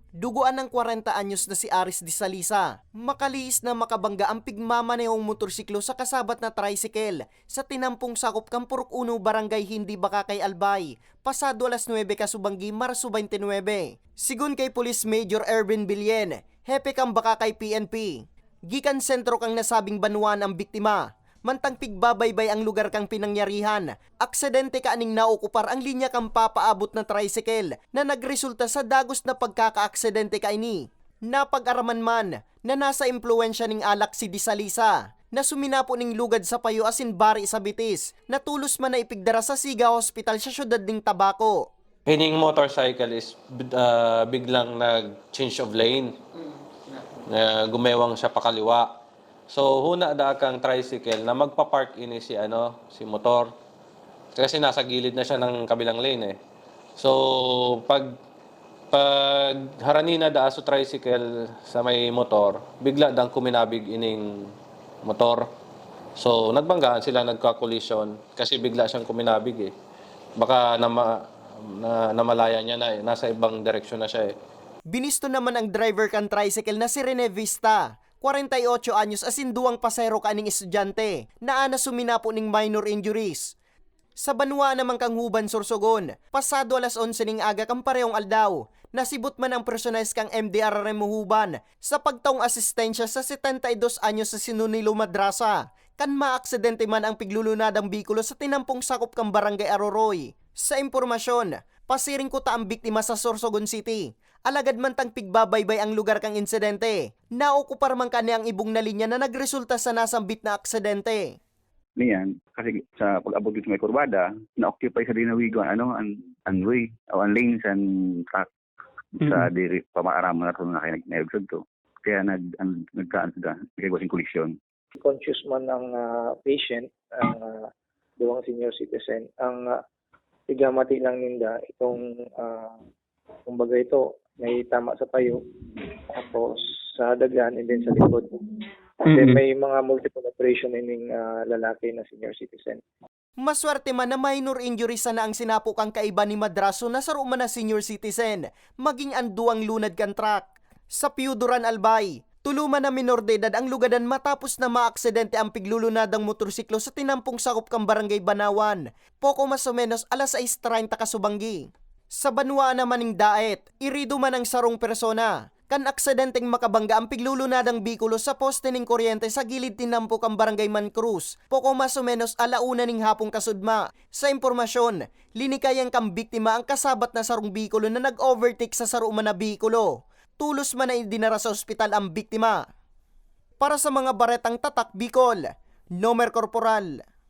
Duguan ng 40 anyos na si Aris de Salisa. Makaliis na makabangga ang pigmamanehong motorsiklo sa kasabat na tricycle sa tinampong sakop kang Purok 1 Barangay Hindi Bakakay Albay, pasado alas 9 kasubanggi Marso 29. Sigun kay Police Major Erwin Billen, hepe kang Bakakay PNP. Gikan sentro kang nasabing banwan ang biktima. Mantang pigbabaybay ang lugar kang pinangyarihan, aksidente ka aning naokupar ang linya kang papaabot na tricycle na nagresulta sa dagos na pagkaka-aksidente ka ini. Napag-araman man na nasa impluensya ning alak si Di Salisa na suminapo ning lugad sa payo asin bari sa bitis na tulos man na ipigdara sa Siga Hospital sa syudad ning Tabaco. Hining motorcycle is biglang nag-change of lane. Gumewang siya pakaliwa. So huna da kang tricycle na magpa-park ini si motor. Kasi nasa gilid na siya ng kabilang lane eh. So pag harani na da so tricycle sa may motor, bigla dang kuminabig ining motor. So nagbanggaan sila, nagka-collision kasi bigla siyang kuminabig eh. Baka namalaya niya na nasa ibang direksyon na siya eh. Binisto naman ang driver kan tricycle na si Rene Vista, 48 anyos asin duwang pasahero kaning estudyante na ana suminapo ning minor injuries. Sa banwa naman kang Huban Sorsogon, pasado alas 11 ning aga kang parehong aldaw, nasibot man ang personalis kang MDR Remo Huban sa pagtaong asistensya sa 72 anyos sa Sinunilo Madrasa, kan maaksidente man ang piglulunadang bikulo sa tinampong sakop kang Barangay Aroroy. Sa impormasyon, pasiring ko ta ang biktima sa Sorsogon City. Alagad man tang pigbabaybay ang lugar kang insidente. Naokupar man kani ang ibong na linya na nagresulta sa nasambit na aksidente. Niyan, kasi sa pag-abot dito may kurbada, na-occupy sa dinawigo ang way o ang lanes and track sa diri pamaaraman na ito na kayo nag-naibsod to. Kaya nagkaan sila, nagkagwasing kolisyon. Conscious man ang patient, ang duwang senior citizen, ang igamati lang ninda itong kumbaga ito may tama sa payo, tapos sa daghan and then sa likod. Then may mga multiple operation ining lalaki na senior citizen. Maswerte man na minor injuries na ang sinapo kang kaiba ni Madraso na saro man na senior citizen, maging anduang lunad kan truck. Sa Piuduran Albay, tuluman na minor de edad ang lugadan matapos na maaksidente ang piglulunadang motorsiklo sa tinampong sakop kang Barangay Banawan, poko mas o menos alas 6:30 kasubanggi. Sa banwa naman ning daet, irido man ang sarong persona. Kan aksidenteng makabangga ang piglulunadang bikulo sa poste ning kuryente sa gilid tinampok ang Barangay Mancruz, poko mas o menos alauna ning hapong kasudma. Sa impormasyon, linikayang kang biktima ang kasabat na sarong bikulo na nag-overtake sa saro man na bikulo. Tulos man na idinara sa ospital ang biktima. Para sa mga baretang tatak Bicol, Nomer Corporal.